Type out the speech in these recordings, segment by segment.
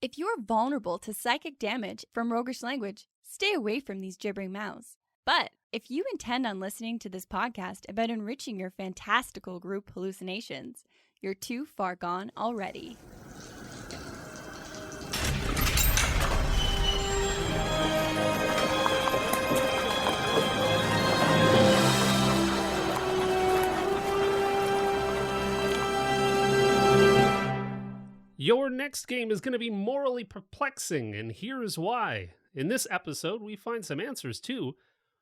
If you're vulnerable to psychic damage from roguish language, stay away from these gibbering mouths. But if you intend on listening to this podcast about enriching your fantastical group hallucinations, you're too far gone already. Your next game is going to be morally perplexing, and here's why. In this episode, we find some answers to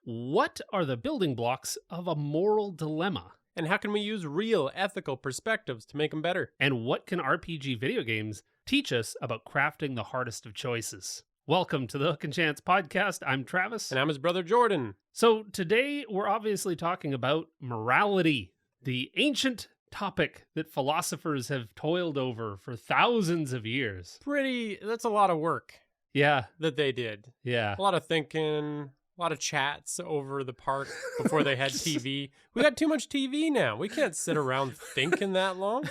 what are the building blocks of a moral dilemma? And how can we use real ethical perspectives to make them better? And what can RPG video games teach us about crafting the hardest of choices? Welcome to the Hook and Chance podcast. I'm Travis. And I'm his brother Jordan. So today we're obviously talking about morality, the ancient topic that philosophers have toiled over for thousands of years. That's a lot of work. Yeah. That they did. Yeah. A lot of thinking, a lot of chats over the park before they had TV. We got too much TV now. We can't sit around thinking that long.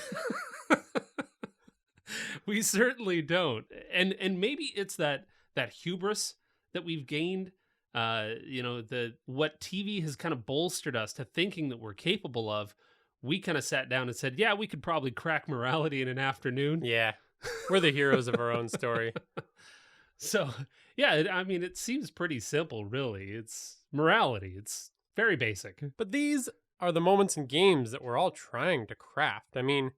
We certainly don't. And maybe it's that hubris that we've gained, what TV has kind of bolstered us to thinking that we're capable of. We kind of sat down and said, yeah, we could probably crack morality in an afternoon. Yeah. We're the heroes of our own story. So, yeah, I mean, it seems pretty simple, really. It's morality. It's very basic. But these are the moments in games that we're all trying to craft. I mean,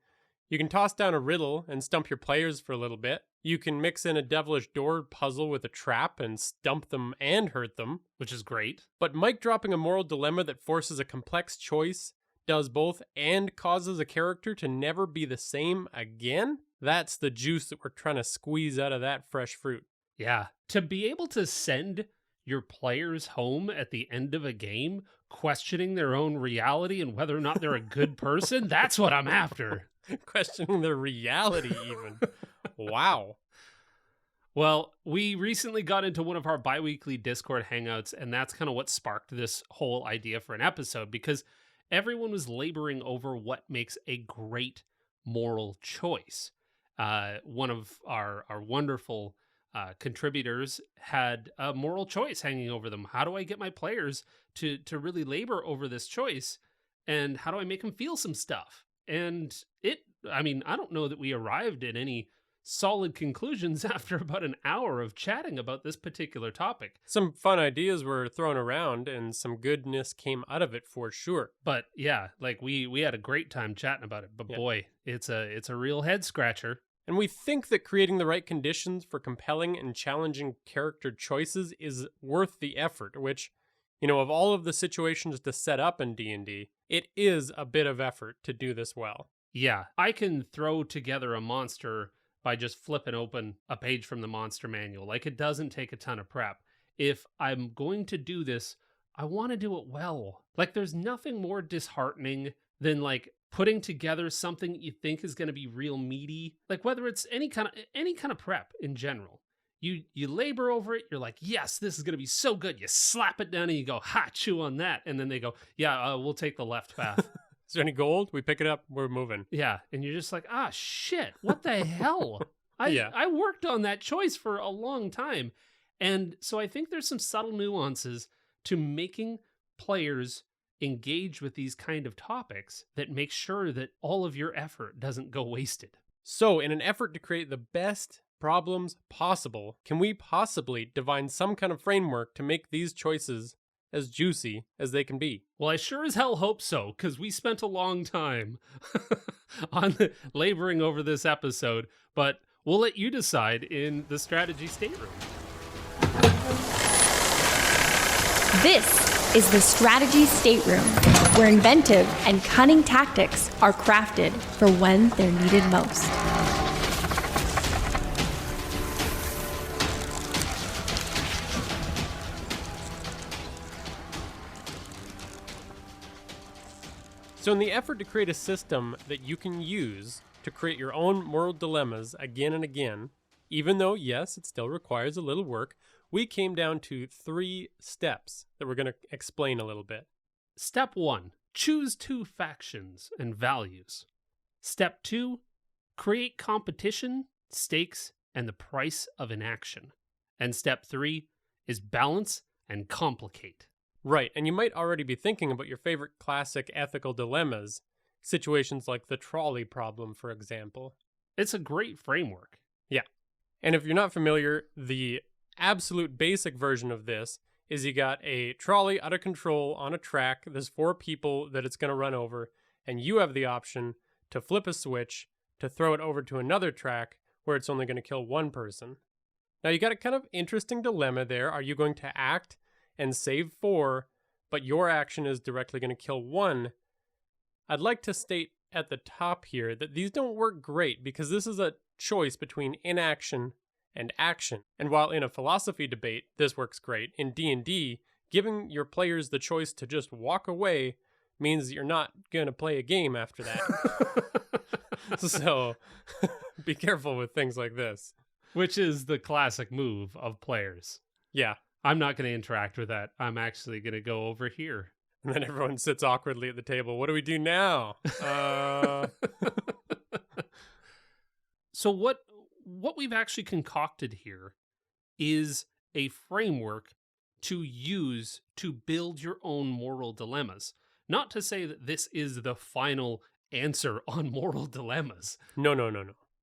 you can toss down a riddle and stump your players for a little bit. You can mix in a devilish door puzzle with a trap and stump them and hurt them, which is great. But mic dropping a moral dilemma that forces a complex choice, does both, and causes a character to never be the same again? That's the juice that we're trying to squeeze out of that fresh fruit. Yeah. To be able to send your players home at the end of a game, questioning their own reality and whether or not they're a good person, that's what I'm after. Questioning their reality, even. Wow. Well, we recently got into one of our bi-weekly Discord hangouts, and that's kind of what sparked this whole idea for an episode, because everyone was laboring over what makes a great moral choice. One of our wonderful contributors had a moral choice hanging over them. How do I get my players to really labor over this choice? And how do I make them feel some stuff? And I don't know that we arrived at any solid conclusions after about an hour of chatting about this particular topic. Some fun ideas were thrown around and some goodness came out of it for sure. But yeah, like we had a great time chatting about it, but yeah. Boy, it's a real head scratcher. And we think that creating the right conditions for compelling and challenging character choices is worth the effort, which, of all of the situations to set up in D&D, it is a bit of effort to do this well. Yeah, I can throw together a monster by just flipping open a page from the monster manual. Like, it doesn't take a ton of prep. If I'm going to do this, I want to do it well. Like, there's nothing more disheartening than like putting together something you think is going to be real meaty. Like, whether it's any kind of prep in general. You labor over it. You're like, yes, this is going to be so good. You slap it down and you go, ha, chew on that. And then they go, yeah, we'll take the left path. Is there any gold? We pick it up. We're moving. Yeah. And you're just like, shit, what the hell? I worked on that choice for a long time. And so I think there's some subtle nuances to making players engage with these kind of topics that make sure that all of your effort doesn't go wasted. So in an effort to create the best problems possible, can we possibly divine some kind of framework to make these choices as juicy as they can be? Well, I sure as hell hope so, because we spent a long time on laboring over this episode, but we'll let you decide in the Strategy Stateroom. This is the Strategy Stateroom, where inventive and cunning tactics are crafted for when they're needed most. So in the effort to create a system that you can use to create your own moral dilemmas again and again, even though, yes, it still requires a little work, we came down to 3 steps that we're going to explain a little bit. Step 1, choose 2 factions and values. Step 2, create competition, stakes, and the price of inaction. And step 3 is balance and complicate. Right, and you might already be thinking about your favorite classic ethical dilemmas, situations like the trolley problem, for example. It's a great framework. Yeah. And if you're not familiar, the absolute basic version of this is you got a trolley out of control on a track. There's 4 people that it's going to run over, and you have the option to flip a switch to throw it over to another track where it's only going to kill 1 person. Now you got a kind of interesting dilemma there. Are you going to act and save 4, but your action is directly going to kill 1? I'd like to state at the top here that these don't work great because this is a choice between inaction and action. And while in a philosophy debate this works great, in D&D, giving your players the choice to just walk away means you're not going to play a game after that. So be careful with things like this. Which is the classic move of players. Yeah. I'm not going to interact with that. I'm actually going to go over here. And then everyone sits awkwardly at the table. What do we do now? So what we've actually concocted here is a framework to use to build your own moral dilemmas. Not to say that this is the final answer on moral dilemmas. No.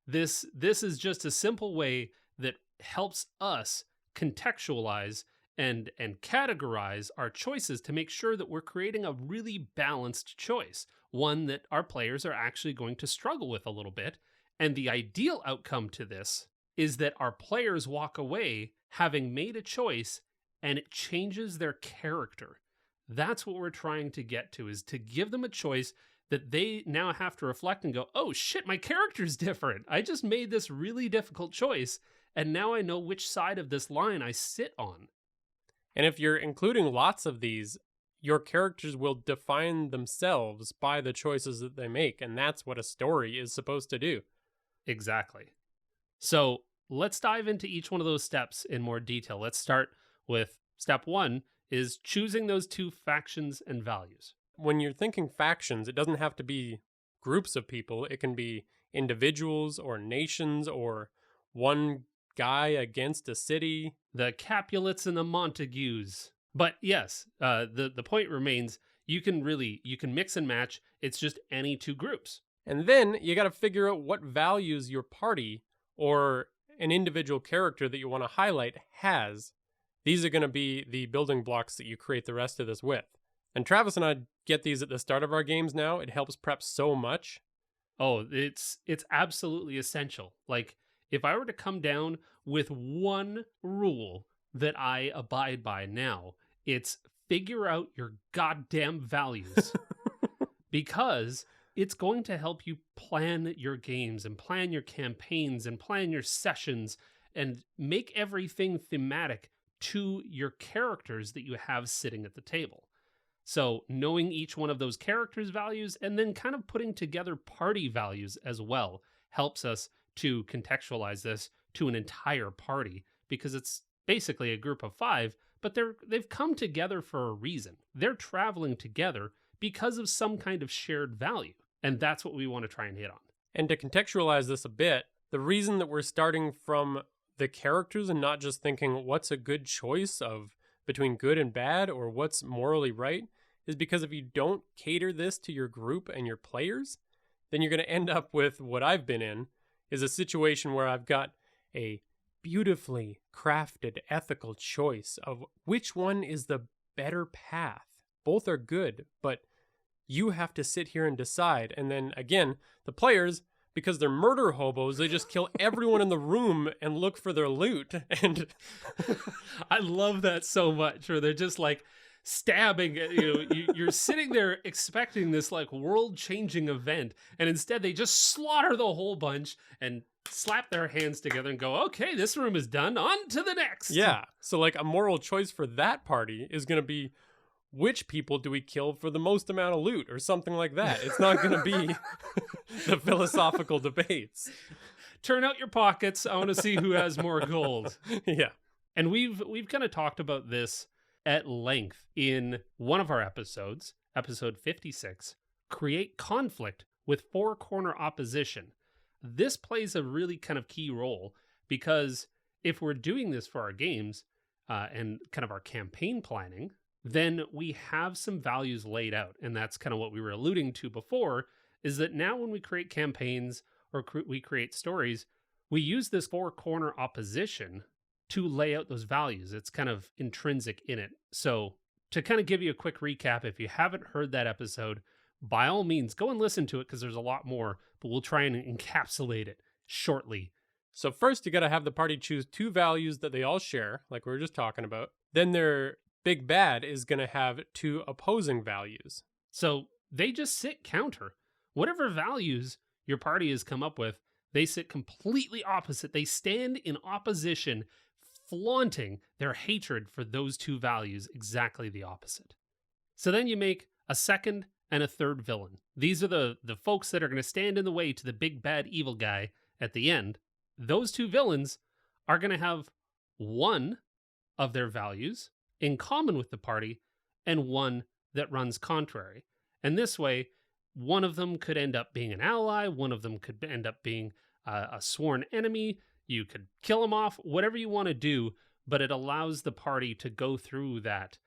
This is just a simple way that helps us contextualize and categorize our choices to make sure that we're creating a really balanced choice, one that our players are actually going to struggle with a little bit. And the ideal outcome to this is that our players walk away having made a choice and it changes their character. That's what we're trying to get to, is to give them a choice that they now have to reflect and go, oh shit, my character's different. I just made this really difficult choice, and now I know which side of this line I sit on. And if you're including lots of these, your characters will define themselves by the choices that they make, and that's what a story is supposed to do. Exactly. So let's dive into each one of those steps in more detail. Let's start with step 1 is choosing those 2 factions and values. When you're thinking factions, it doesn't have to be groups of people. It can be individuals or nations or one guy against a city. The Capulets and the Montagues. But yes, the point remains, you can mix and match. It's just any 2 groups. And then you got to figure out what values your party or an individual character that you want to highlight has. These are going to be the building blocks that you create the rest of this with. And Travis and I get these at the start of our games now. It helps prep so much. Oh, it's absolutely essential. Like, if I were to come down with one rule that I abide by now, it's figure out your goddamn values. Because it's going to help you plan your games and plan your campaigns and plan your sessions and make everything thematic to your characters that you have sitting at the table. So knowing each one of those characters' values and then kind of putting together party values as well helps us to contextualize this to an entire party, because it's basically a group of 5, but they've come together for a reason. They're traveling together because of some kind of shared value. And that's what we want to try and hit on. And to contextualize this a bit, the reason that we're starting from the characters and not just thinking what's a good choice of between good and bad or what's morally right is because if you don't cater this to your group and your players, then you're going to end up with what I've been in, is a situation where I've got a beautifully crafted ethical choice of which one is the better path. Both are good, but you have to sit here and decide. And then again, the players, because they're murder hobos, they just kill everyone in the room and look for their loot. And I love that so much, where they're just like stabbing, you're sitting there expecting this like world-changing event, and instead they just slaughter the whole bunch and slap their hands together and go, okay, this room is done, on to the next. Yeah, so like a moral choice for that party is going to be, which people do we kill for the most amount of loot or something like that. It's not going to be the philosophical debates. Turn out your pockets. I want to see who has more gold. Yeah. And we've kind of talked about this at length in one of our episodes, episode 56, Create Conflict with 4-Corner Opposition. This plays a really kind of key role Because if we're doing this for our games and kind of our campaign planning, then we have some values laid out. And that's kind of what we were alluding to before, is that now when we create campaigns or we create stories, we use this four-corner opposition to lay out those values. It's kind of intrinsic in it. So to kind of give you a quick recap, if you haven't heard that episode, by all means, go and listen to it because there's a lot more, but we'll try and encapsulate it shortly. So first, you got to have the party choose two values that they all share, like we were just talking about. Then their big bad is going to have two opposing values. So they just sit counter. Whatever values your party has come up with, they sit completely opposite. They stand in opposition, flaunting their hatred for those two values, exactly the opposite. So then you make a second and a third villain. These are the folks that are going to stand in the way to the big bad evil guy at the end. Those two villains are going to have one of their values in common with the party and one that runs contrary. And this way, one of them could end up being an ally, one of them could end up being a sworn enemy. You could kill them off, whatever you want to do, but it allows the party to go through that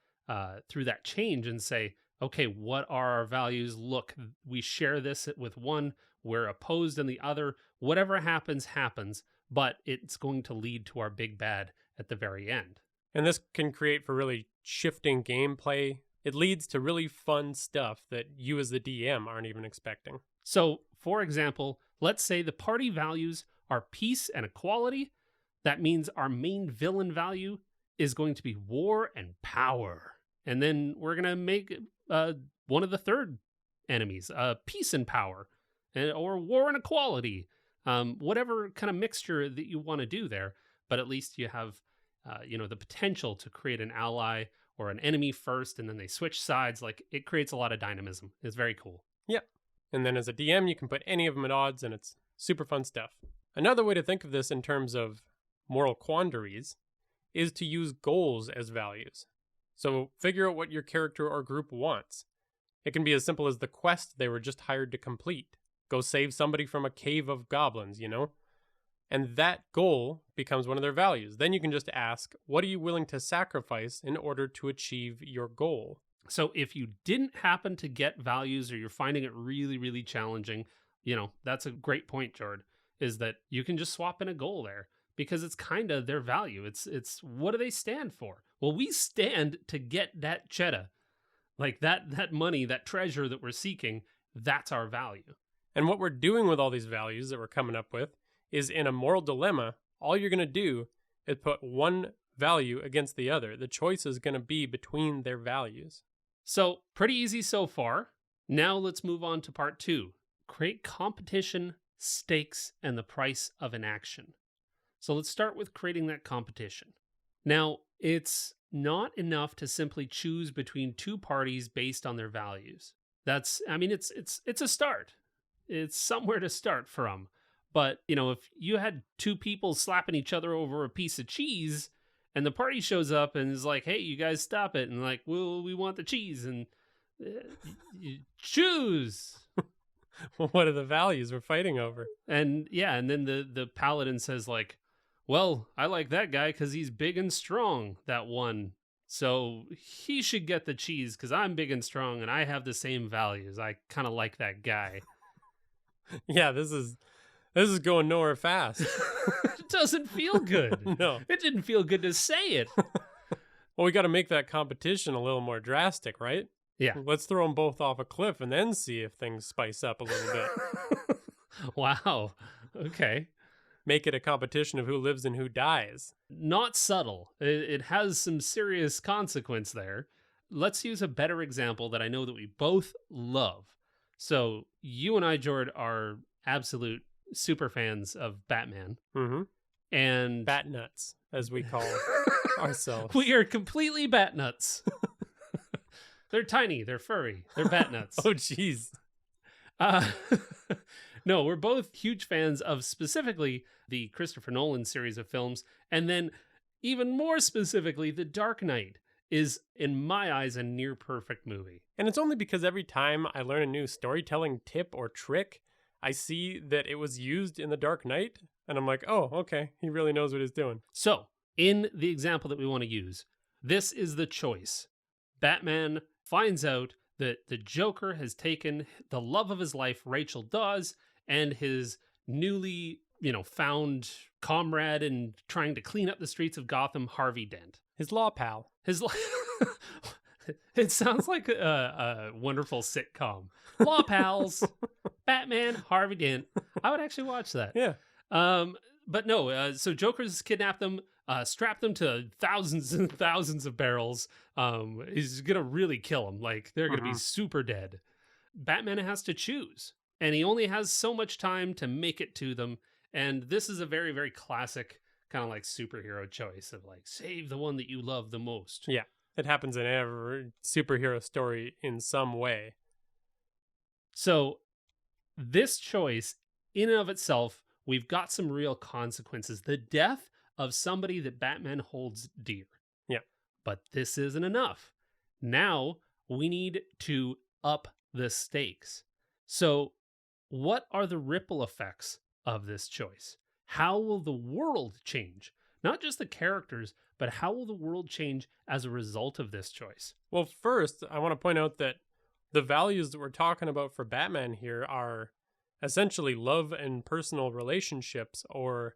change and say, okay, what are our values? Look, we share this with one, we're opposed in the other. Whatever happens, happens, but it's going to lead to our big bad at the very end. And this can create for really shifting gameplay. It leads to really fun stuff that you as the DM aren't even expecting. So, for example, let's say the party values are peace and equality. That means our main villain value is going to be war and power. And then we're going to make one of the third enemies, peace and power, or war and equality, whatever kind of mixture that you want to do there. But at least you have, the potential to create an ally or an enemy first, and then they switch sides. Like, it creates a lot of dynamism. It's very cool. Yep. And then as a DM, you can put any of them at odds, and it's super fun stuff. Another way to think of this in terms of moral quandaries is to use goals as values. So figure out what your character or group wants. It can be as simple as the quest they were just hired to complete. Go save somebody from a cave of goblins, And that goal becomes one of their values. Then you can just ask, what are you willing to sacrifice in order to achieve your goal? So if you didn't happen to get values or you're finding it really, really challenging, that's a great point, Jord, is that you can just swap in a goal there because it's kind of their value. It's what do they stand for? Well, we stand to get that cheddar. Like that money, that treasure that we're seeking, that's our value. And what we're doing with all these values that we're coming up with is in a moral dilemma, all you're going to do is put one value against the other. The choice is going to be between their values. So pretty easy so far. Now let's move on to part 2. Create competition, stakes, and the price of an action. So let's start with creating that competition. Now, it's not enough to simply choose between two parties based on their values. It's a start. It's somewhere to start from. But, if you had two people slapping each other over a piece of cheese and the party shows up and is like, hey, you guys stop it. And like, well, we want the cheese and you choose. Well, what are the values we're fighting over? And yeah, and then the paladin says like, well, I like that guy because he's big and strong, that one. So he should get the cheese because I'm big and strong and I have the same values. I kind of like that guy. Yeah, this is going nowhere fast. It doesn't feel good. No. It didn't feel good to say it. Well, we got to make that competition a little more drastic, right? Yeah. Let's throw them both off a cliff and then see if things spice up a little bit. Wow. Okay. Make it a competition of who lives and who dies. Not subtle. It has some serious consequence there. Let's use a better example that I know that we both love. So you and I, Jord, are absolute super fans of Batman. Mm-hmm. And bat nuts, as we call ourselves. We are completely bat nuts. They're tiny, they're furry, they're bat nuts. Oh, jeez. No, we're both huge fans of specifically the Christopher Nolan series of films. And then even more specifically, The Dark Knight is, in my eyes, a near perfect movie. And it's only because every time I learn a new storytelling tip or trick, I see that it was used in The Dark Knight, and I'm like, oh, okay, he really knows what he's doing. So, in the example that we want to use, this is the choice. Batman finds out that the Joker has taken the love of his life, Rachel Dawes, and his newly, found comrade in trying to clean up the streets of Gotham, Harvey Dent. His law pal. It sounds like a wonderful sitcom. Law pals, Batman, Harvey Dent. I would actually watch that. Yeah. But no, so Joker's kidnapped them, strapped them to thousands and thousands of barrels. He's going to really kill them. Like, they're going to be super dead. Batman has to choose, and he only has so much time to make it to them. And this is a very, very classic kind of like superhero choice of like, save the one that you love the most. Yeah. It happens in every superhero story in some way. So this choice, in and of itself, we've got some real consequences. The death of somebody that Batman holds dear. Yeah. But this isn't enough. Now we need to up the stakes. So what are the ripple effects of this choice? How will the world change? Not just the characters, but how will the world change as a result of this choice? Well, first, I want to point out that the values that we're talking about for Batman here are essentially love and personal relationships, or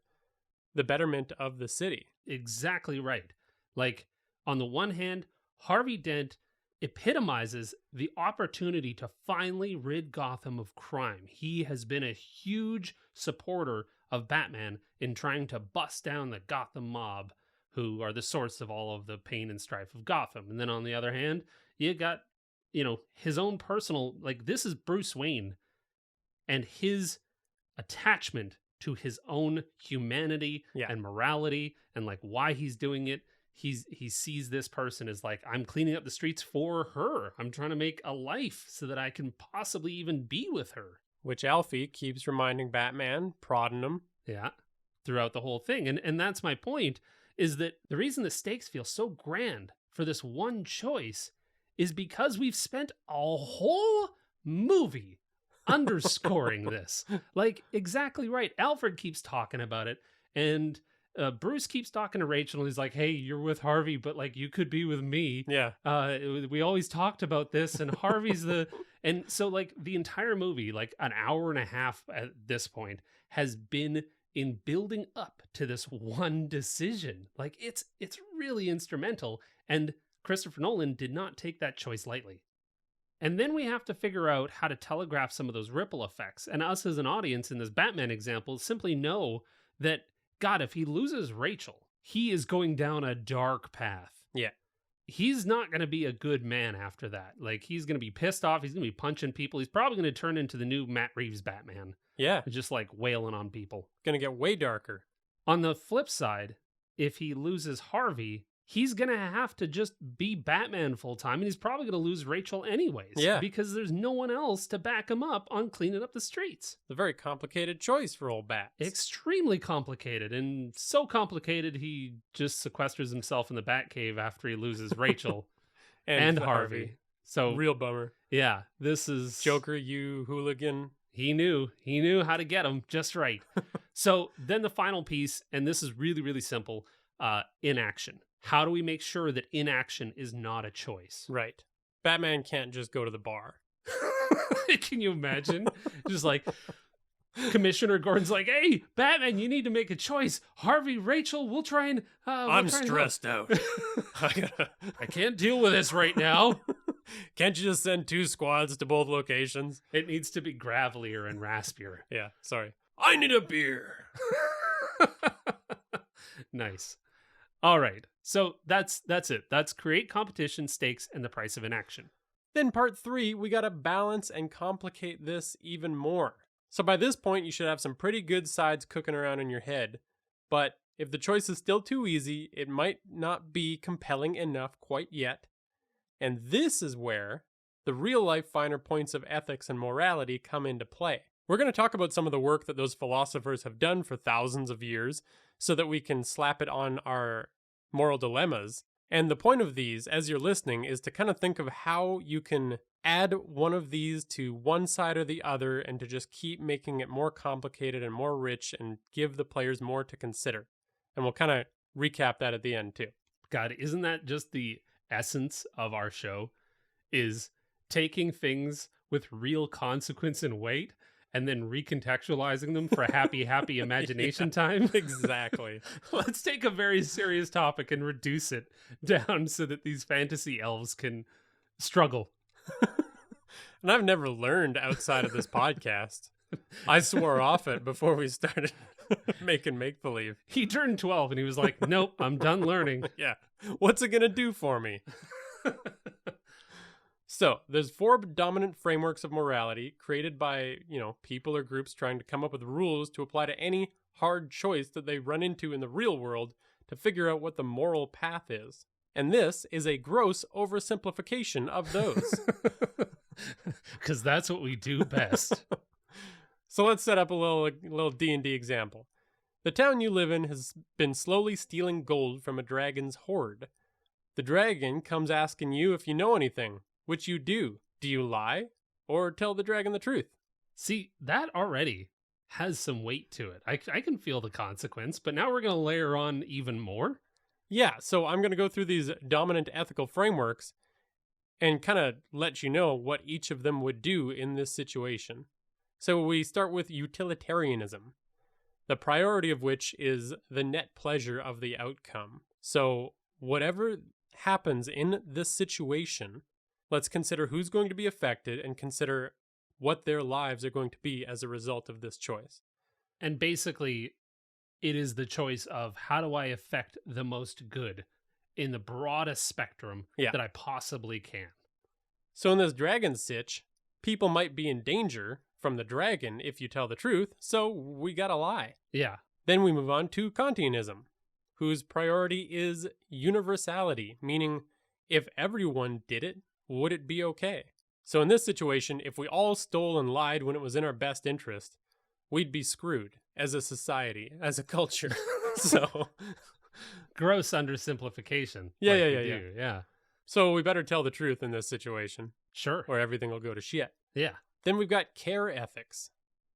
the betterment of the city. Exactly right. Like, on the one hand, Harvey Dent epitomizes the opportunity to finally rid Gotham of crime. He has been a huge supporter of Batman in trying to bust down the Gotham mob, who are the source of all of the pain and strife of Gotham. And then on the other hand, you got, his own personal, like, this is Bruce Wayne and his attachment to his own humanity and morality and like why he's doing it. He sees this person as like, I'm cleaning up the streets for her. I'm trying to make a life so that I can possibly even be with her. Which Alfie keeps reminding Batman, prodding him. Yeah, throughout the whole thing. And that's my point, is that the reason the stakes feel so grand for this one choice is because we've spent a whole movie underscoring this. Like, exactly right. Alfred keeps talking about it, and Bruce keeps talking to Rachel, and he's like, hey, you're with Harvey, but like, you could be with me. Yeah. We always talked about this, and Harvey's the... And so like the entire movie, like an hour and a half at this point, has been in building up to this one decision. Like, it's really instrumental, and Christopher Nolan did not take that choice lightly. And then we have to figure out how to telegraph some of those ripple effects. And us as an audience in this Batman example simply know that, God, if he loses Rachel, he is going down a dark path. Yeah. He's not going to be a good man after that. Like, he's going to be pissed off. He's going to be punching people. He's probably going to turn into the new Matt Reeves Batman. Yeah. Just like wailing on people. Going to get way darker. On the flip side, if he loses Harvey, he's going to have to just be Batman full time. And he's probably going to lose Rachel anyways. Yeah. Because there's no one else to back him up on cleaning up the streets. It's a very complicated choice for old Bats. Extremely complicated. And so complicated, he just sequesters himself in the Batcave after he loses Rachel and Harvey. So real bummer. Yeah, this is... Joker, you hooligan. He knew how to get him just right. So then the final piece, and this is really, really simple, inaction. How do we make sure that inaction is not a choice? Right. Batman can't just go to the bar. Can you imagine? Just like, Commissioner Gordon's like, hey, Batman, you need to make a choice. Harvey, Rachel, we'll try and... I'm stressed out. I can't deal with this right now. Can't you just send 2 squads to both locations? It needs to be gravelier and raspier. Yeah, sorry. I need a beer. Nice. All right. So that's it. That's create competition, stakes, and the price of inaction. Then part 3, we got to balance and complicate this even more. So by this point, you should have some pretty good sides cooking around in your head. But if the choice is still too easy, it might not be compelling enough quite yet. And this is where the real-life finer points of ethics and morality come into play. We're going to talk about some of the work that those philosophers have done for thousands of years so that we can slap it on our moral dilemmas. And the point of these, as you're listening, is to kind of think of how you can add one of these to one side or the other and to just keep making it more complicated and more rich and give the players more to consider. And we'll kind of recap that at the end too. God, isn't that just the essence of our show? Is taking things with real consequence and weight and then recontextualizing them for happy imagination time? Exactly. Let's take a very serious topic and reduce it down so that these fantasy elves can struggle. And I've never learned outside of this podcast. I swore off it before we started making make-believe. He turned 12 and he was like, nope, I'm done learning. Yeah. What's it going to do for me? So there's 4 dominant frameworks of morality created by, people or groups trying to come up with rules to apply to any hard choice that they run into in the real world to figure out what the moral path is. And this is a gross oversimplification of those. Because that's what we do best. So let's set up a little D&D example. The town you live in has been slowly stealing gold from a dragon's hoard. The dragon comes asking you if you know anything, which you do. Do you lie or tell the dragon the truth? See, that already has some weight to it. I can feel the consequence, but now we're going to layer on even more. Yeah, so I'm going to go through these dominant ethical frameworks and kind of let you know what each of them would do in this situation. So we start with utilitarianism, the priority of which is the net pleasure of the outcome. So whatever happens in this situation, let's consider who's going to be affected and consider what their lives are going to be as a result of this choice. And basically, it is the choice of how do I affect the most good in the broadest spectrum that I possibly can. So in this dragon sitch, people might be in danger from the dragon if you tell the truth, so we gotta lie. Yeah. Then we move on to Kantianism, whose priority is universality, meaning if everyone did it, would it be okay? So in this situation, if we all stole and lied when it was in our best interest, we'd be screwed as a society, as a culture. So gross undersimplification. Yeah. So we better tell the truth in this situation. Sure. Or everything will go to shit. Yeah. Then we've got care ethics,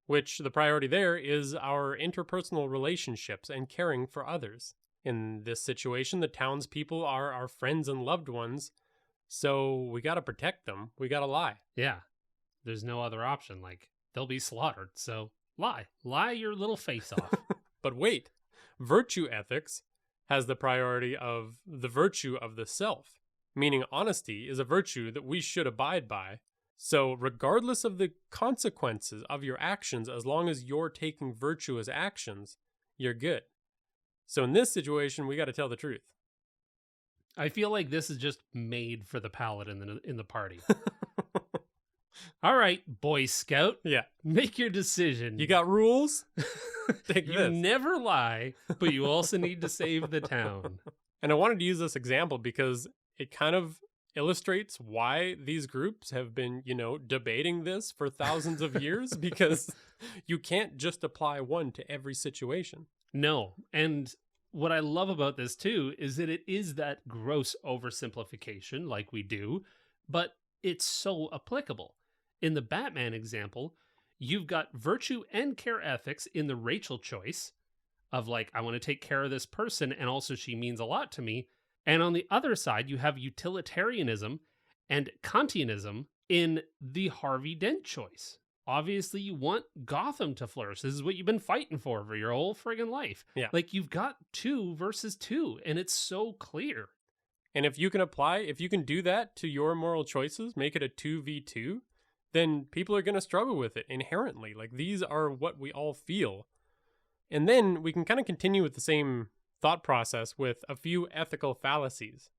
which the priority there is our interpersonal relationships and caring for others. In this situation, the townspeople are our friends and loved ones, so we got to protect them. We got to lie. Yeah. There's no other option. Like, they'll be slaughtered, so lie. Lie your little face off. But wait, virtue ethics has the priority of the virtue of the self, meaning honesty is a virtue that we should abide by. So regardless of the consequences of your actions, as long as you're taking virtuous actions, you're good. So in this situation, we got to tell the truth. I feel like this is just made for the paladin in the party. All right, Boy Scout. Yeah. Make your decision. You got rules? Take you this. never lie, but you also need to save the town. And I wanted to use this example because it kind of illustrates why these groups have been, debating this for thousands of years, because you can't just apply one to every situation. No. And what I love about this too is that it is that gross oversimplification like we do, but it's so applicable. In the Batman example, you've got virtue and care ethics in the Rachel choice of like, I want to take care of this person and also she means a lot to me. And on the other side, you have utilitarianism and Kantianism in the Harvey Dent choice. Obviously, you want Gotham to flourish. This is what you've been fighting for your whole friggin' life. Yeah. Like, you've got 2 versus 2, and it's so clear. And if you can do that to your moral choices, make it a 2v2, then people are going to struggle with it inherently. Like, these are what we all feel. And then we can kind of continue with the same thought process with a few ethical fallacies.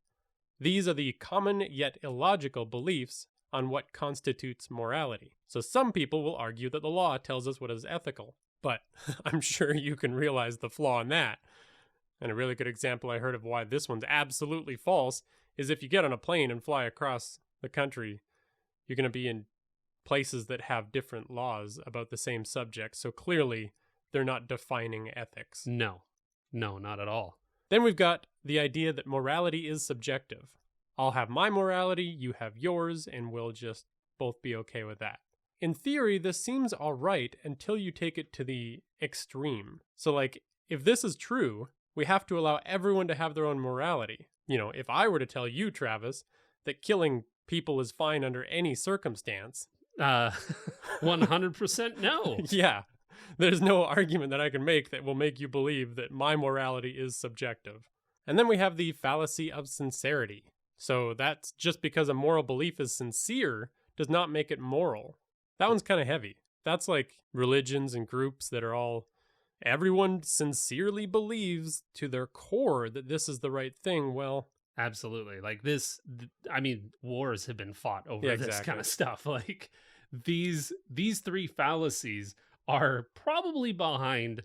These are the common yet illogical beliefs on what constitutes morality. So some people will argue that the law tells us what is ethical, but I'm sure you can realize the flaw in that. And a really good example I heard of why this one's absolutely false is if you get on a plane and fly across the country, you're going to be in places that have different laws about the same subject. So clearly, they're not defining ethics. No, not at all. Then we've got the idea that morality is subjective. I'll have my morality, you have yours, and we'll just both be okay with that. In theory, this seems all right until you take it to the extreme. So, like, if this is true, we have to allow everyone to have their own morality. You know, if I were to tell you, Travis, that killing people is fine under any circumstance. 100% no. Yeah. There's no argument that I can make that will make you believe that my morality is subjective. And then we have the fallacy of sincerity. So that's just because a moral belief is sincere does not make it moral. That one's kind of heavy. That's like religions and groups that are all, everyone sincerely believes to their core that this is the right thing. Well, absolutely. Like this, I mean, wars have been fought over Yeah, this exactly. kind of stuff. Like these three fallacies are probably behind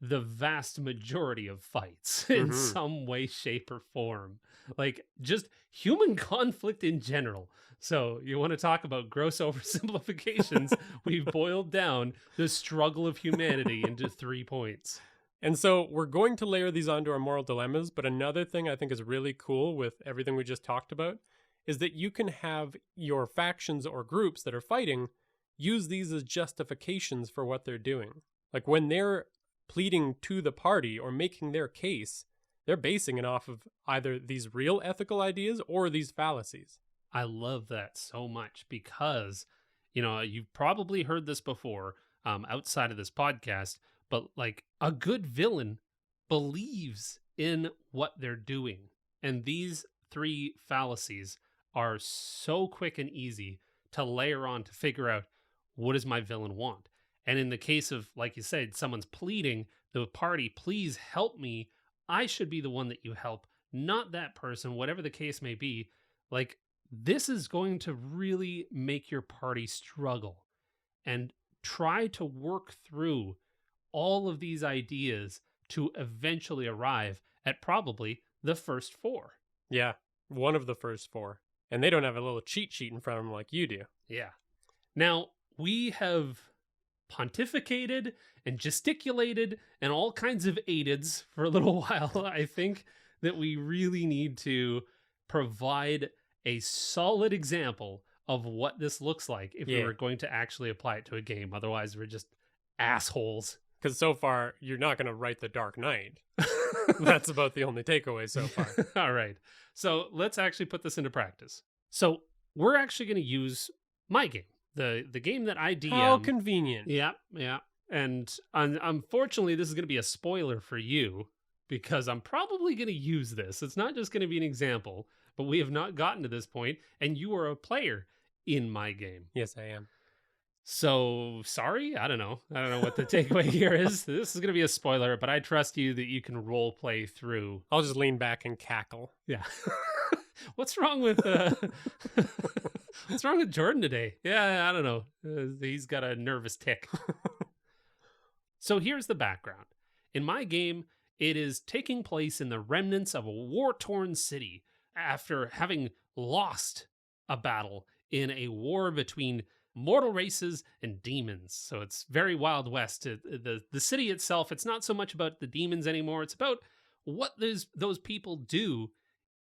the vast majority of fights in some way, shape, or form. Like just human conflict in general. So you want to talk about gross oversimplifications? We've boiled down the struggle of humanity into 3 points. And so we're going to layer these onto our moral dilemmas, but another thing I think is really cool with everything we just talked about is that you can have your factions or groups that are fighting use these as justifications for what they're doing. Like when they're pleading to the party or making their case, they're basing it off of either these real ethical ideas or these fallacies. I love that so much because, you know, you've probably heard this before outside of this podcast, but like a good villain believes in what they're doing. And these 3 fallacies are so quick and easy to layer on to figure out, what does my villain want? And in the case of, like you said, someone's pleading, the party, please help me. I should be the one that you help, not that person, whatever the case may be. Like, this is going to really make your party struggle and try to work through all of these ideas to eventually arrive at probably the first 4. Yeah, one of the first 4. And they don't have a little cheat sheet in front of them like you do. Yeah. Now, we have pontificated and gesticulated and all kinds of aids for a little while. I think that we really need to provide a solid example of what this looks like if we were going to actually apply it to a game. Otherwise, we're just assholes. Because so far, you're not going to write The Dark Knight. That's about the only takeaway so far. All right. So let's actually put this into practice. So we're actually going to use my game, the game that I DM. How convenient. Yeah. And unfortunately, this is going to be a spoiler for you because I'm probably going to use this. It's not just going to be an example, but we have not gotten to this point, and you are a player in my game. Yes, I am. So, sorry, I don't know what the takeaway here is. This is going to be a spoiler, but I trust you that you can role play through. I'll just lean back and cackle. Yeah. What's wrong with Jordan today? Yeah, I don't know. He's got a nervous tick. So here's the background. In my game, it is taking place in the remnants of a war-torn city after having lost a battle in a war between mortal races and demons. So it's very Wild West. The city itself, it's not so much about the demons anymore. It's about what those people do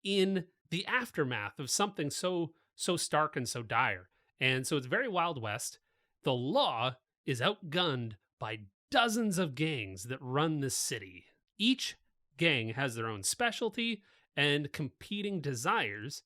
in the aftermath of something so stark and so dire. And so it's very Wild West. The law is outgunned by dozens of gangs that run this city. Each gang has their own specialty and competing desires,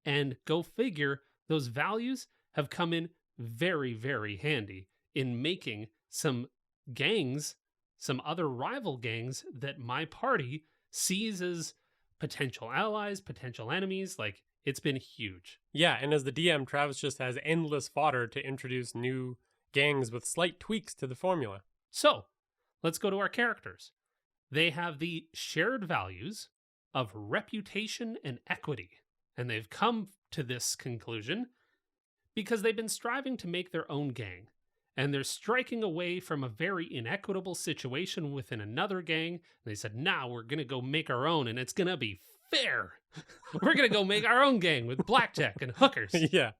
and go figure, those values have come in very, very handy in making some gangs, some other rival gangs that my party sees as potential allies, potential enemies. Like, it's been huge. Yeah, and as the DM, Travis just has endless fodder to introduce new gangs with slight tweaks to the formula. So, let's go to our characters. They have the shared values of reputation and equity, and they've come to this conclusion because they've been striving to make their own gang, and they're striking away from a very inequitable situation within another gang. And they said, now we're going to go make our own, and it's going to be fair. We're going to go make our own gang with blackjack and hookers. Yeah.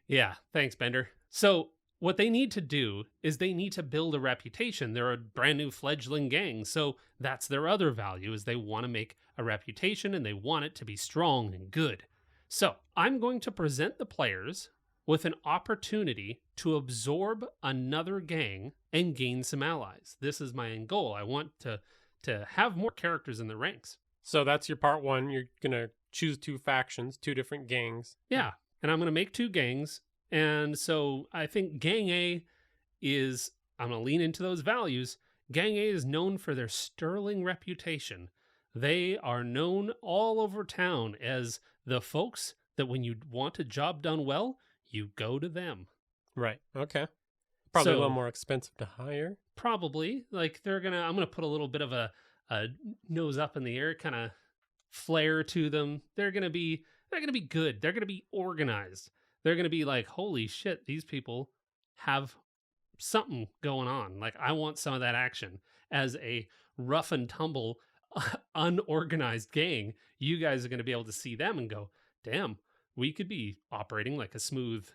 Yeah, thanks, Bender. So what they need to do is they need to build a reputation. They're a brand new fledgling gang, so that's their other value, is they want to make a reputation and they want it to be strong and good. So I'm going to present the players with an opportunity to absorb another gang and gain some allies. This is my end goal. I want to have more characters in the ranks. So that's your part one. You're going to choose two factions, two different gangs. Yeah, and I'm going to make two gangs. And so I think Gang A is, I'm going to lean into those values. Gang A is known for their sterling reputation. They are known all over town as the folks that when you want a job done well, you go to them. Right. Okay. Probably a So- little more expensive to hire. Probably. Like I'm going to put a little bit of a nose up in the air kind of flair to them. They're going to be good. They're going to be organized. They're going to be like, holy shit, these people have something going on. Like, I want some of that action. As a rough and tumble, unorganized gang, you guys are going to be able to see them and go, damn, we could be operating like a smooth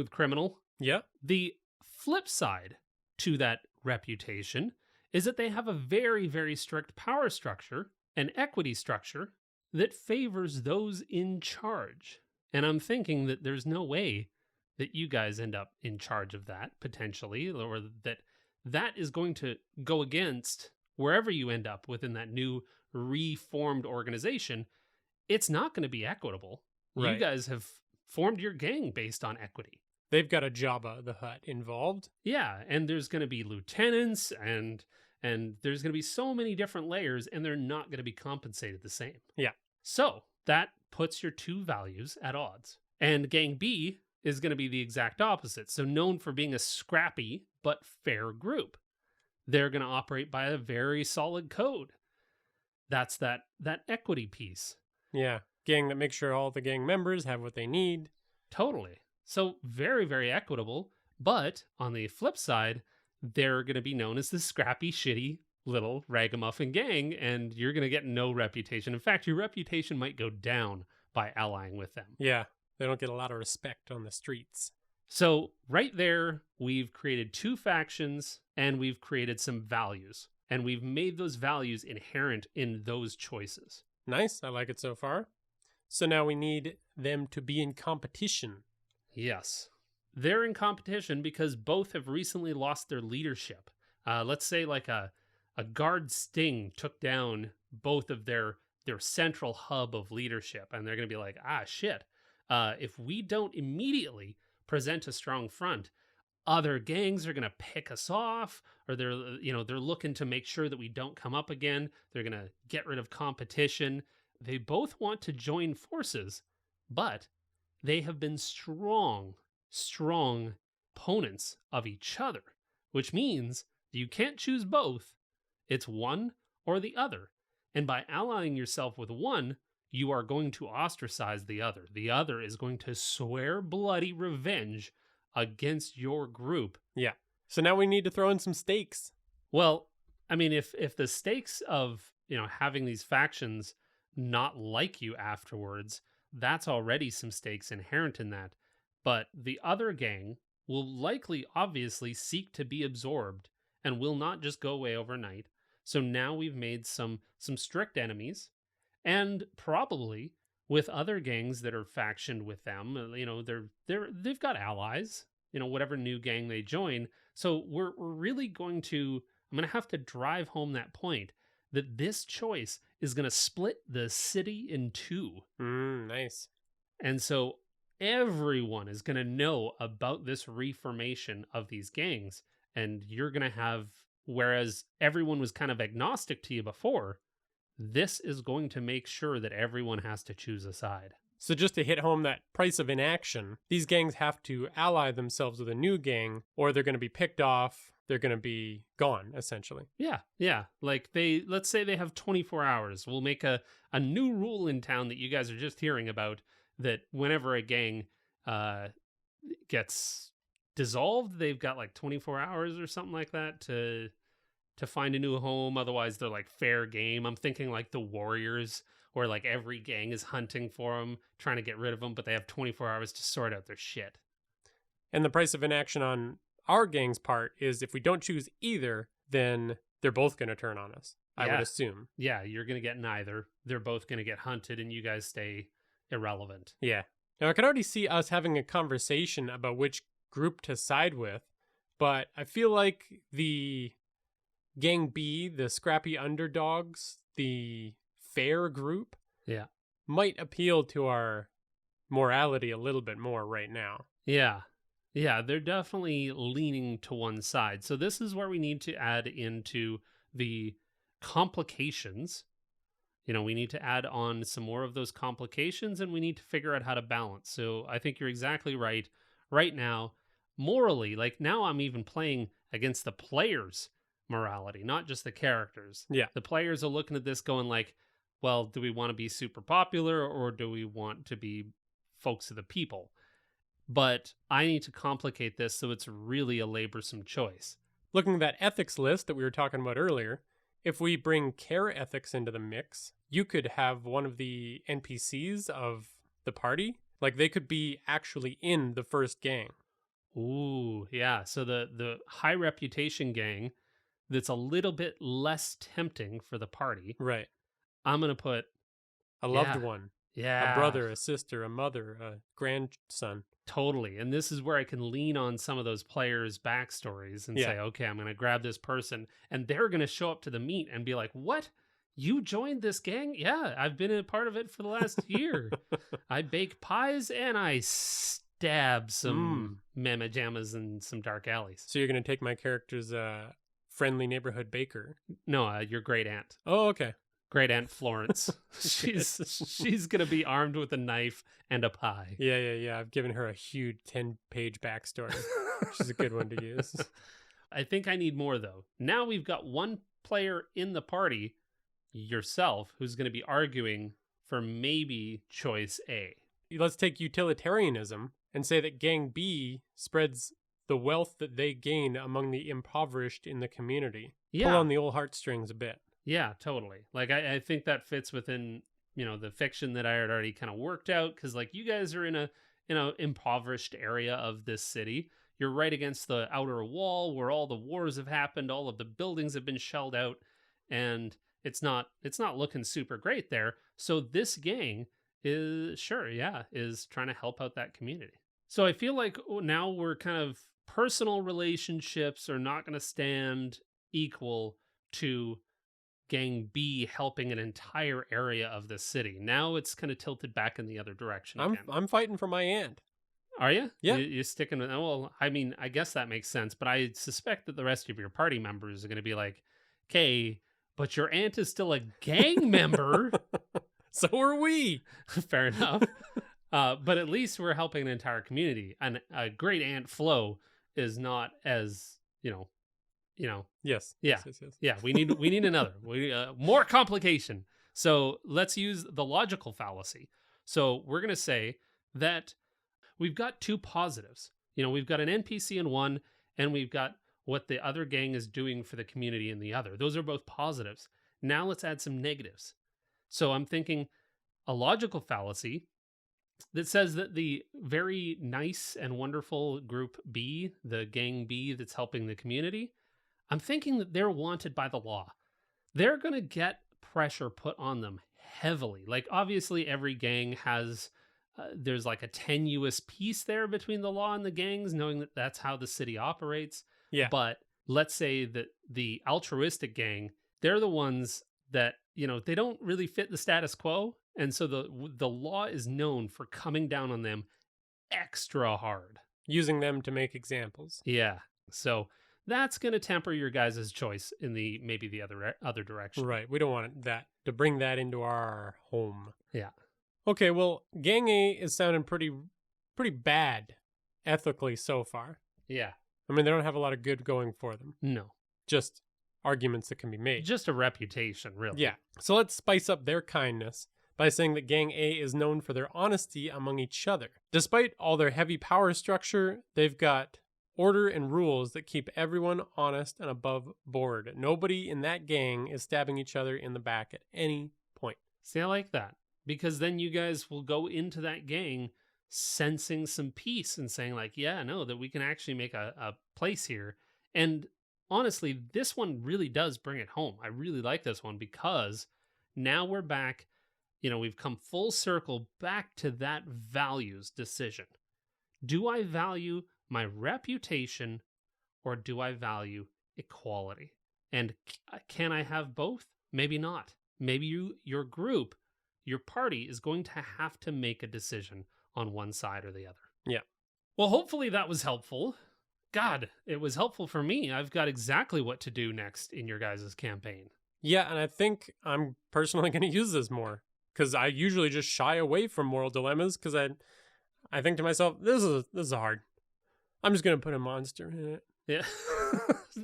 criminal. Yeah. The flip side to that reputation is that they have a very, very strict power structure and equity structure that favors those in charge. And I'm thinking that there's no way that you guys end up in charge of that, potentially, or that is going to go against wherever you end up within that new reformed organization. It's not going to be equitable. Right. You guys have formed your gang based on equity. They've got a Jabba the Hutt involved. Yeah, and there's going to be lieutenants and there's going to be so many different layers, and they're not going to be compensated the same. Yeah. So that puts your two values at odds. And Gang B is going to be the exact opposite. So known for being a scrappy but fair group. They're going to operate by a very solid code. That's that equity piece. Yeah. Gang that makes sure all the gang members have what they need. Totally. So very, very equitable. But on the flip side, they're going to be known as the scrappy, shitty little ragamuffin gang, and you're going to get no reputation. In fact, your reputation might go down by allying with them. Yeah. They don't get a lot of respect on the streets. So right there, we've created two factions and we've created some values, and we've made those values inherent in those choices. Nice. I like it so far. So now we need them to be in competition. Yes. They're in competition because both have recently lost their leadership. Let's say like a guard sting took down both of their central hub of leadership, and they're going to be like, shit. If we don't immediately present a strong front, other gangs are going to pick us off, or they're looking to make sure that we don't come up again. They're going to get rid of competition. They both want to join forces, but they have been strong opponents of each other, which means you can't choose both. It's one or the other. And by allying yourself with one, you are going to ostracize the other. The other is going to swear bloody revenge against your group. Yeah. So now we need to throw in some stakes. Well, I mean, if the stakes of, having these factions not like you afterwards, that's already some stakes inherent in that. But the other gang will likely, obviously, seek to be absorbed and will not just go away overnight. So now we've made some strict enemies, and probably with other gangs that are factioned with them, they've got allies, whatever new gang they join. So we're really going to, I'm going to have to drive home that point that this choice is going to split the city in two. Nice. And so everyone is going to know about this reformation of these gangs, and you're going to have, whereas everyone was kind of agnostic to you before, this is going to make sure that everyone has to choose a side. So just to hit home that price of inaction, these gangs have to ally themselves with a new gang, or they're going to be picked off. They're going to be gone, essentially. Yeah. Like let's say they have 24 hours. We'll make a new rule in town that you guys are just hearing about, that whenever a gang gets dissolved, they've got like 24 hours or something like that to find a new home. Otherwise, they're like fair game. I'm thinking like the Warriors, where like every gang is hunting for them, trying to get rid of them, but they have 24 hours to sort out their shit. And the price of inaction on our gang's part is if we don't choose either, then they're both going to turn on us, I would assume. Yeah, you're going to get neither. They're both going to get hunted, and you guys stay irrelevant. Yeah. Now, I can already see us having a conversation about which group to side with, but I feel like the Gang B, the scrappy underdogs, the fair group, Yeah. might appeal to our morality a little bit more right now. Yeah. Yeah, they're definitely leaning to one side. So this is where we need to add into the complications. We need to add on some more of those complications, and we need to figure out how to balance. So I think you're exactly right. Right now, morally, like now I'm even playing against the players' morality, not just the characters. Yeah. The players are looking at this going like, well, do we want to be super popular or do we want to be folks of the people? But I need to complicate this so it's really a laborsome choice. Looking at that ethics list that we were talking about earlier, if we bring care ethics into the mix, you could have one of the NPCs of the party. Like they could be actually in the first gang. Ooh, yeah. So the high reputation gang that's a little bit less tempting for the party. Right. I'm going to put a loved one. Yeah. A brother, a sister, a mother, a grandson. Totally. And this is where I can lean on some of those players' backstories and say, okay, I'm going to grab this person and they're going to show up to the meet and be like, what? You joined this gang? Yeah, I've been a part of it for the last year. I bake pies and I stab some mamma jammas in some dark alleys. So you're going to take my character's friendly neighborhood baker? No, your great aunt. Oh, okay. Great Aunt Florence. she's gonna be armed with a knife and a pie. Yeah. I've given her a huge 10-page backstory. She's a good one to use. I think I need more though. Now we've got one player in the party, yourself, who's gonna be arguing for maybe choice A. Let's take utilitarianism and say that Gang B spreads the wealth that they gain among the impoverished in the community. Yeah. Pull on the old heartstrings a bit. Yeah, totally. Like, I think that fits within, the fiction that I had already kind of worked out. Because, like, you guys are in a impoverished area of this city. You're right against the outer wall where all the wars have happened. All of the buildings have been shelled out. And it's not looking super great there. So this gang is trying to help out that community. So I feel like now we're kind of personal relationships are not going to stand equal to Gang B helping an entire area of the city. Now it's kind of tilted back in the other direction again. I'm fighting for my aunt. Are you? Yeah. You're sticking with... Well, I mean, I guess that makes sense, but I suspect that the rest of your party members are going to be like, okay, but your aunt is still a gang member. So are we. Fair enough. But at least we're helping an entire community. And a great Aunt Flo is not as, Yes. Yeah. Yes. Yeah, we need another. More complication. So let's use the logical fallacy. So we're going to say that we've got two positives. We've got an NPC in one, and we've got what the other gang is doing for the community in the other. Those are both positives. Now let's add some negatives. So I'm thinking a logical fallacy that says that the very nice and wonderful group B, the gang B that's helping the community, I'm thinking that they're wanted by the law. They're going to get pressure put on them heavily. Like, obviously, every gang has, there's like a tenuous piece there between the law and the gangs, knowing that that's how the city operates. Yeah. But let's say that the altruistic gang, they're the ones that, they don't really fit the status quo. And so the law is known for coming down on them extra hard. Using them to make examples. Yeah. So that's going to temper your guys' choice in maybe the other direction. Right. We don't want that to bring that into our home. Yeah. Okay, well, Gang A is sounding pretty bad ethically so far. Yeah. I mean, they don't have a lot of good going for them. No. Just arguments that can be made. Just a reputation, really. Yeah. So let's spice up their kindness by saying that Gang A is known for their honesty among each other. Despite all their heavy power structure, they've got order and rules that keep everyone honest and above board. Nobody in that gang is stabbing each other in the back at any point. See, I like that. Because then you guys will go into that gang sensing some peace and saying like, yeah, no, that we can actually make a place here. And honestly, this one really does bring it home. I really like this one because now we're back we've come full circle back to that values decision. Do I value my reputation or do I value equality? And can I have both? Maybe not. Maybe your group, your party is going to have to make a decision on one side or the other. Yeah. Well, hopefully that was helpful. God, it was helpful for me. I've got exactly what to do next in your guys' campaign. Yeah, and I think I'm personally going to use this more because I usually just shy away from moral dilemmas because I think to myself, this is hard. I'm just going to put a monster in it. Yeah.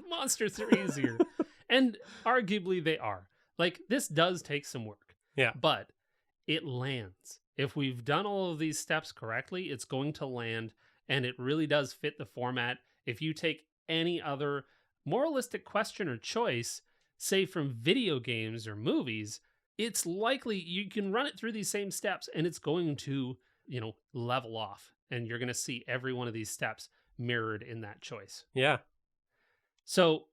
Monsters are easier. And arguably they are. Like, this does take some work. Yeah. But it lands. If we've done all of these steps correctly, it's going to land, and it really does fit the format. If you take any other moralistic question or choice, say from video games or movies, it's likely you can run it through these same steps, and it's going to, level off. And you're going to see every one of these steps mirrored in that choice. Yeah. So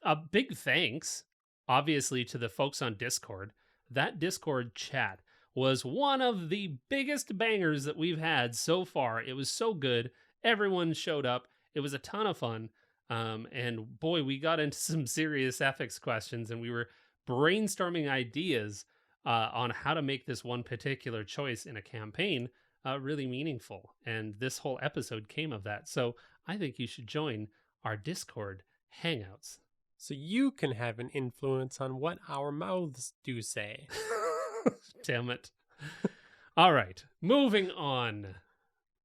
a big thanks, obviously, to the folks on Discord. That Discord chat was one of the biggest bangers that we've had so far. It was so good. Everyone showed up. It was a ton of fun. And boy, we got into some serious ethics questions, and we were brainstorming ideas on how to make this one particular choice in a campaign really meaningful. And this whole episode came of that. So I think you should join our Discord hangouts. So you can have an influence on what our mouths do say. Damn it. All right, moving on.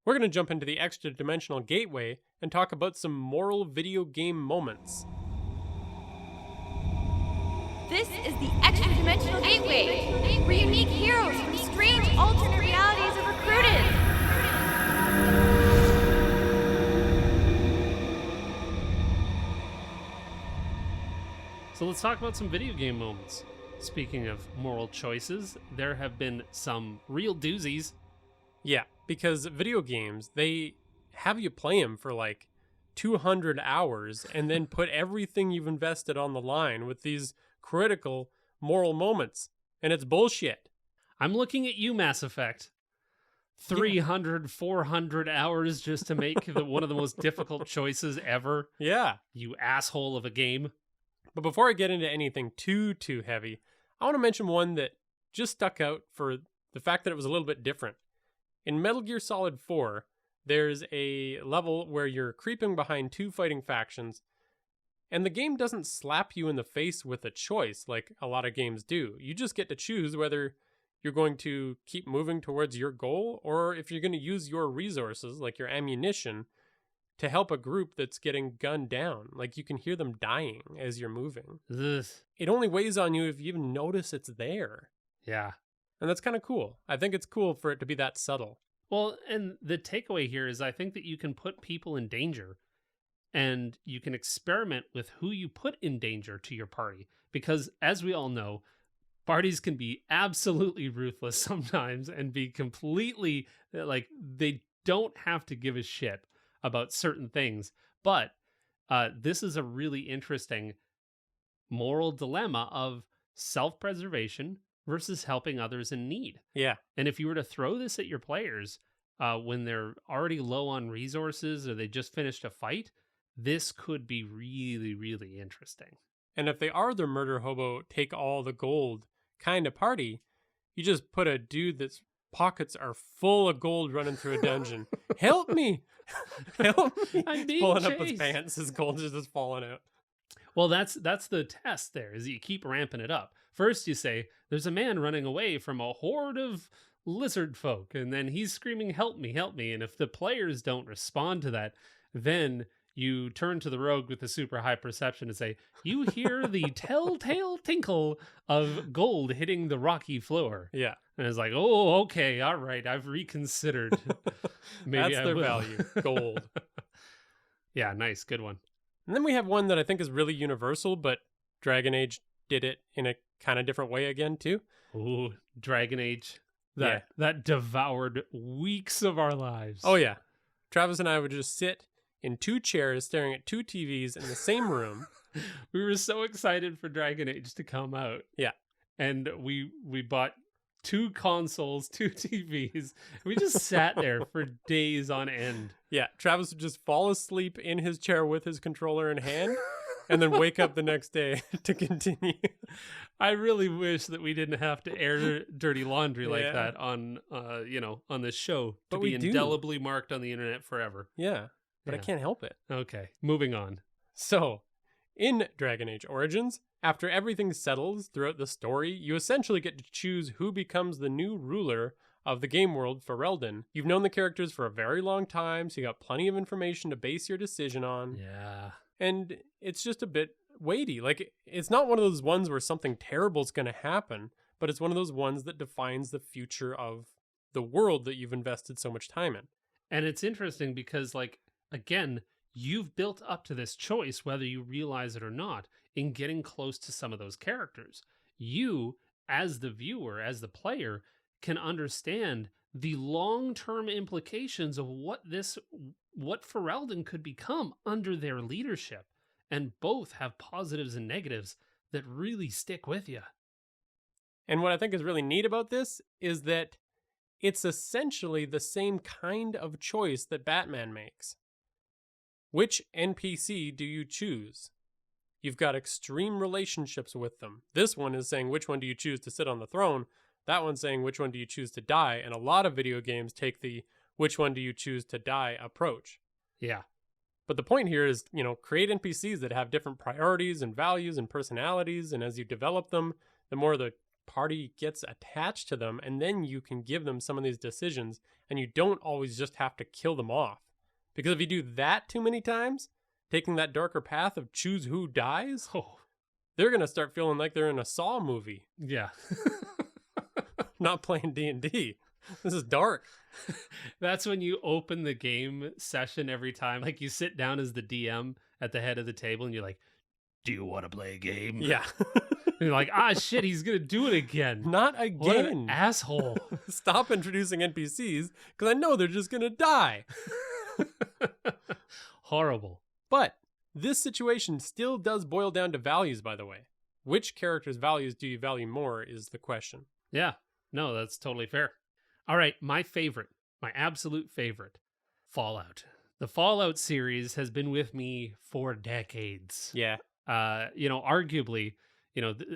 We're going to jump into the extra dimensional gateway and talk about some moral video game moments. This is the Extra Dimensional Gateway, where unique heroes from strange alternate realities are recruited. So let's talk about some video game moments. Speaking of moral choices, there have been some real doozies. Yeah, because video games, they have you play them for like 200 hours and then put everything you've invested on the line with these critical moral moments. And it's bullshit. I'm looking at you, Mass Effect. 300, 400 hours just to make one of the most difficult choices ever. Yeah. You asshole of a game. But before I get into anything too heavy, I want to mention one that just stuck out for the fact that it was a little bit different. In Metal Gear Solid 4, there's a level where you're creeping behind two fighting factions, and the game doesn't slap you in the face with a choice like a lot of games do. You just get to choose whether you're going to keep moving towards your goal or if you're going to use your resources, like your ammunition, to help a group that's getting gunned down. Like, you can hear them dying as you're moving. Ugh. It only weighs on you if you even notice it's there. Yeah. And that's kind of cool. I think it's cool for it to be that subtle. Well, and the takeaway here is I think that you can put people in danger, and you can experiment with who you put in danger to your party. Because as we all know, parties can be absolutely ruthless sometimes and be completely, like, they don't have to give a shit about certain things. But this is a really interesting moral dilemma of self-preservation versus helping others in need. Yeah. And if you were to throw this at your players when they're already low on resources or they just finished a fight, this could be really, really interesting. And if they are the murder hobo, take all the gold kind of party, you just put a dude that's pockets are full of gold running through a dungeon. Help me! Help me! I'm He's being pulling up chased. his pants, his gold is just falling out. Well, that's the test there, is you keep ramping it up. First you say, there's a man running away from a horde of lizard folk, and then he's screaming, help me, help me. And if the players don't respond to that, then you turn to the rogue with the super high perception and say, you hear the telltale tinkle of gold hitting the rocky floor. Yeah. And it's like, oh, okay, all right, I've reconsidered. Maybe That's I their will. value. Gold. Yeah, nice, good one. And then we have one that I think is really universal, but Dragon Age did it in a kind of different way again, too. Ooh, Dragon Age. That devoured weeks of our lives. Oh, yeah. Travis and I would just sit in two chairs staring at two TVs in the same room. We were so excited for Dragon Age to come out. Yeah. And we bought 2 consoles, 2 TVs. We just sat there for days on end. Yeah, Travis would just fall asleep in his chair with his controller in hand and then wake up the next day to continue. I really wish that we didn't have to air dirty laundry like Yeah. that on on this show to But be we do. indelibly marked on the internet forever. Yeah, but I Yeah. can't help it. Okay, moving on. So, in Dragon Age Origins, after everything settles throughout the story, you essentially get to choose who becomes the new ruler of the game world for Ferelden. You've known the characters for a very long time, so you got plenty of information to base your decision on. Yeah. And it's just a bit weighty. Like, it's not one of those ones where something terrible is going to happen, but it's one of those ones that defines the future of the world that you've invested so much time in. And it's interesting because, like, again, you've built up to this choice, whether you realize it or not, in getting close to some of those characters. You, as the viewer, as the player, can understand the long-term implications of what Ferelden could become under their leadership. And both have positives and negatives that really stick with you. And what I think is really neat about this is that it's essentially the same kind of choice that Batman makes. Which NPC do you choose? You've got extreme relationships with them. This one is saying, which one do you choose to sit on the throne? That one's saying, which one do you choose to die? And a lot of video games take the which one do you choose to die approach. Yeah. But the point here is, create NPCs that have different priorities and values and personalities. And as you develop them, the more the party gets attached to them. And then you can give them some of these decisions. And you don't always just have to kill them off. Because if you do that too many times, taking that darker path of choose who dies, they're going to start feeling like they're in a Saw movie. Yeah. Not playing D&D. This is dark. That's when you open the game session every time. Like, you sit down as the DM at the head of the table and you're like, do you want to play a game? Yeah. And you're like, shit, he's going to do it again. Not What an again. asshole. Stop introducing NPCs because I know they're just going to die. Horrible. But this situation still does boil down to values, by the way. Which character's values do you value more is the question. Yeah. No, that's totally fair. All right, my absolute favorite, Fallout. The Fallout series has been with me for decades. Yeah. Arguably,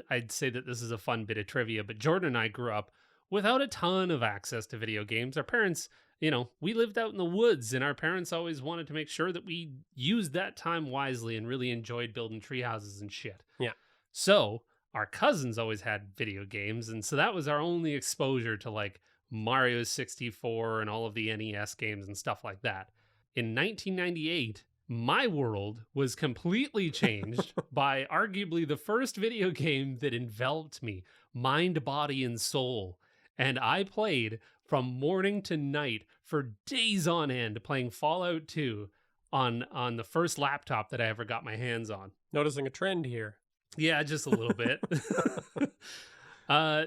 I'd say that this is a fun bit of trivia, but Jordan and I grew up without a ton of access to video games. Our parents, we lived out in the woods, and our parents always wanted to make sure that we used that time wisely and really enjoyed building tree houses and shit. Yeah. So our cousins always had video games, and so that was our only exposure to, like, Mario 64 and all of the NES games and stuff like that. In 1998, my world was completely changed by arguably the first video game that enveloped me, mind, body, and soul. And I played from morning to night for days on end playing Fallout 2 on the first laptop that I ever got my hands on. Noticing a trend here. Yeah, just a little bit.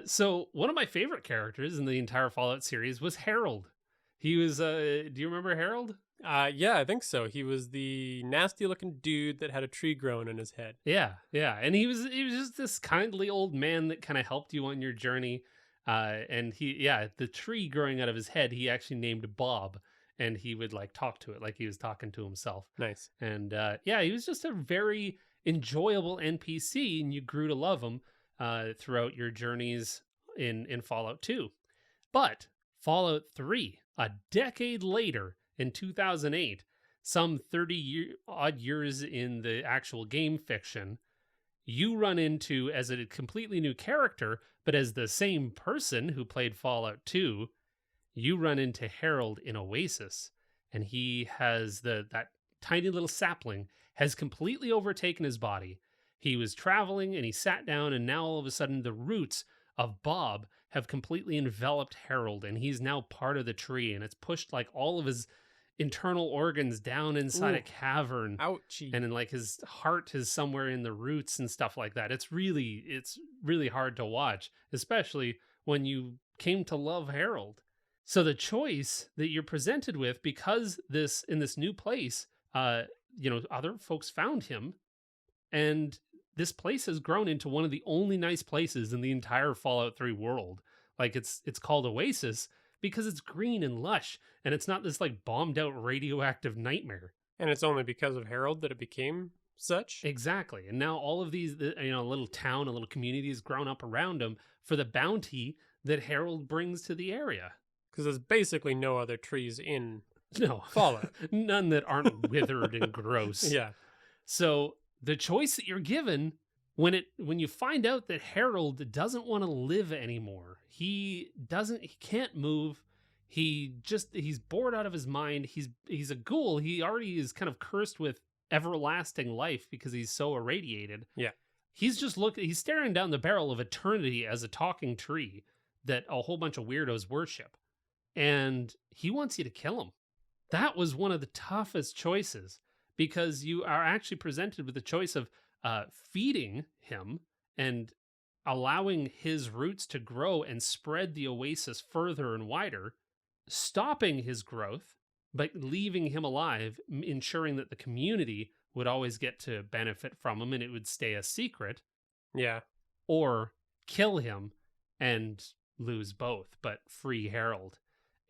So one of my favorite characters in the entire Fallout series was Harold. He was, do you remember Harold? Yeah, I think so. He was the nasty looking dude that had a tree growing in his head. Yeah. And he was just this kindly old man that kind of helped you on your journey. And the tree growing out of his head, he actually named Bob, and he would, like, talk to it like he was talking to himself. Nice. And he was just a very enjoyable NPC, and you grew to love him throughout your journeys in Fallout 2. But Fallout 3, a decade later in 2008, some 30-odd years in the actual game fiction, you run into, as a completely new character, but as the same person who played Fallout 2, you run into Harold in Oasis, and he has that tiny little sapling has completely overtaken his body. He was traveling and he sat down, and now all of a sudden the roots of Bob have completely enveloped Harold, and he's now part of the tree, and it's pushed, like, all of his internal organs down inside a cavern. Ouchie. And then, like, his heart is somewhere in the roots and stuff like that. It's really hard to watch, especially when you came to love Harold. So the choice that you're presented with, because in this new place, other folks found him, and this place has grown into one of the only nice places in the entire Fallout 3 world. Like it's called Oasis because it's green and lush, and it's not this like bombed out radioactive nightmare. And it's only because of Harold that it became such? Exactly. And now all of these, a little town, a little community has grown up around him for the bounty that Harold brings to the area. Because there's basically no other trees in No. Fallout. None that aren't withered and gross. Yeah. So the choice that you're given when you find out that Harold doesn't want to live anymore, he can't move. He's bored out of his mind. He's a ghoul. He already is kind of cursed with everlasting life because he's so irradiated. Yeah. He's staring down the barrel of eternity as a talking tree that a whole bunch of weirdos worship. And he wants you to kill him. That was one of the toughest choices because you are actually presented with the choice of feeding him and allowing his roots to grow and spread the oasis further and wider, stopping his growth, but leaving him alive, ensuring that the community would always get to benefit from him and it would stay a secret. Yeah. Or kill him and lose both, but free Harold.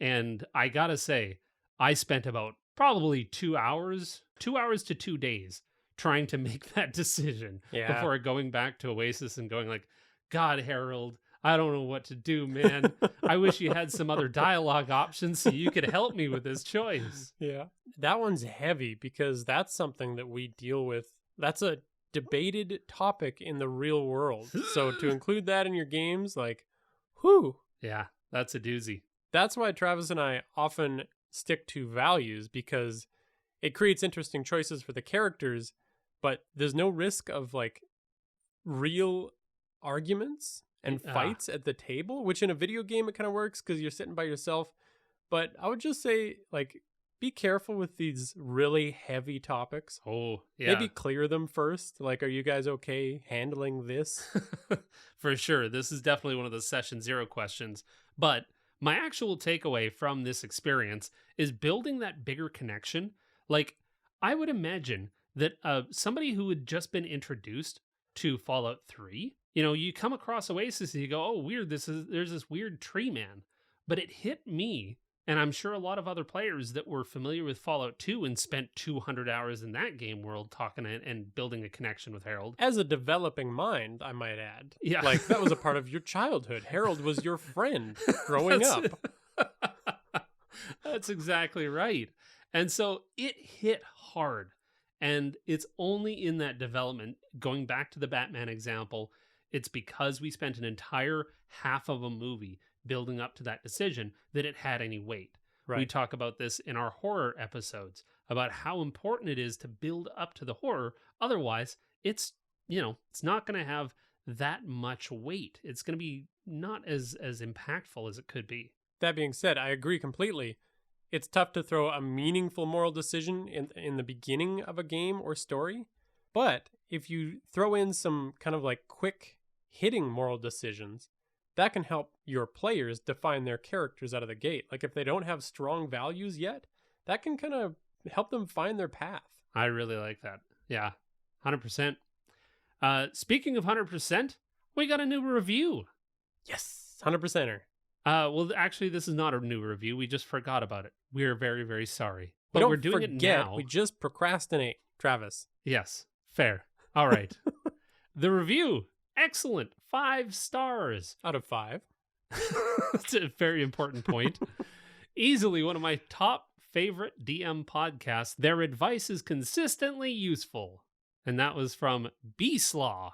And I gotta say, I spent about probably 2 hours to 2 days trying to make that decision before going back to Oasis and going like, God, Harold, I don't know what to do, man. I wish you had some other dialogue options so you could help me with this choice. Yeah. That one's heavy because that's something that we deal with. That's a debated topic in the real world. So to include that in your games, like, whew. Yeah, that's a doozy. That's why Travis and I often stick to values because it creates interesting choices for the characters, but there's no risk of like real arguments and fights at the table, which in a video game it kind of works because you're sitting by yourself. But I would just say, like, be careful with these really heavy topics. Oh, yeah. Maybe clear them first. Like, are you guys okay handling this? For sure. This is definitely one of the session 0 questions. But my actual takeaway from this experience is building that bigger connection. Like, I would imagine that somebody who had just been introduced to Fallout 3, you come across Oasis and you go, oh, weird, there's this weird tree man. But it hit me, and I'm sure a lot of other players that were familiar with Fallout 2 and spent 200 hours in that game world talking and building a connection with Harold. As a developing mind, I might add. Yeah. Like, that was a part of your childhood. Harold was your friend growing up. That's exactly right. And so it hit hard. And it's only in that development, going back to the Batman example, it's because we spent an entire half of a movie building up to that decision that it had any weight. Right. We talk about this in our horror episodes, about how important it is to build up to the horror. Otherwise, it's not going to have that much weight. It's going to be not as impactful as it could be. That being said, I agree completely. It's tough to throw a meaningful moral decision in the beginning of a game or story. But if you throw in some kind of like quick hitting moral decisions, that can help your players define their characters out of the gate. Like if they don't have strong values yet, that can kind of help them find their path. I really like that. Yeah, 100%. Speaking of 100%, we got a new review. Yes, 100%er. Well, actually, this is not a new review. We just forgot about it. We're very, very sorry. But we're doing it now. We just procrastinate, Travis. Yes, fair. All right. The review, excellent. 5 stars. Out of 5. That's a very important point. Easily one of my top favorite DM podcasts. Their advice is consistently useful. And that was from B-Slaw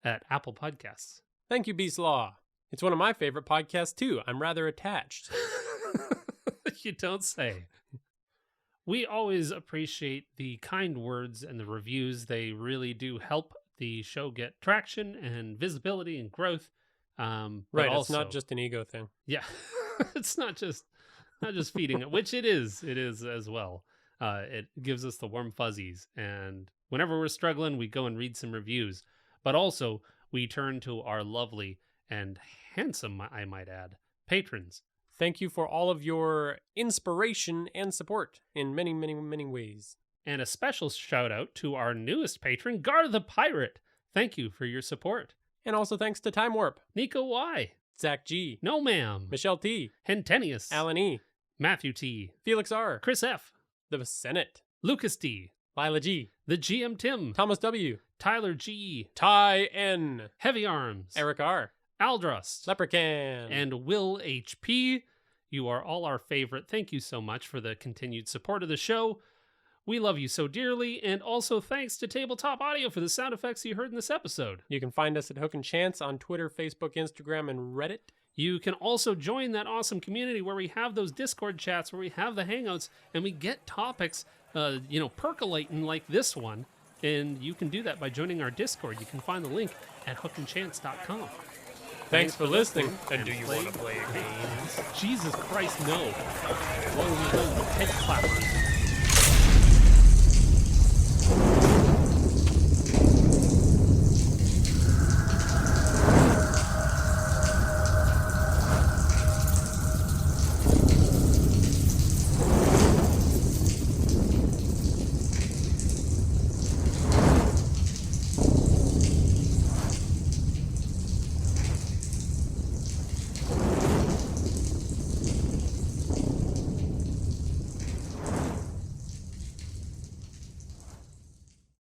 at Apple Podcasts. Thank you, B-Slaw. It's one of my favorite podcasts, too. I'm rather attached. You don't say. We always appreciate the kind words and the reviews. They really do help the show get traction and visibility and growth. Right, also, it's not just an ego thing. Yeah, it's not just feeding it, which it is as well. It gives us the warm fuzzies, and whenever we're struggling, we go and read some reviews. But also, we turn to our lovely and handsome, I might add, patrons. Thank you for all of your inspiration and support in many, many, many ways. And a special shout out to our newest patron, Gar the Pirate. Thank you for your support. And also thanks to Time Warp, Nico Y, Zach G, No Ma'am, Michelle T, Hentenius, Alan E, Matthew T, Felix R, Chris F, The Senate, Lucas D, Lila G, The GM Tim, Thomas W, Tyler G, Ty N, Heavy Arms, Eric R, Aldrust, Leprechaun, and Will HP. You are all our favorite. Thank you so much for the continued support of the show. We love you so dearly, and also thanks to Tabletop Audio for the sound effects you heard in this episode. You can find us at Hook and Chance on Twitter, Facebook, Instagram, and Reddit. You can also join that awesome community where we have those Discord chats, where we have the hangouts, and we get topics, percolating like this one. And you can do that by joining our Discord. You can find the link at hookandchance.com. Thanks for listening. And do you want to play a game? Jesus Christ, no. One of those head clappers.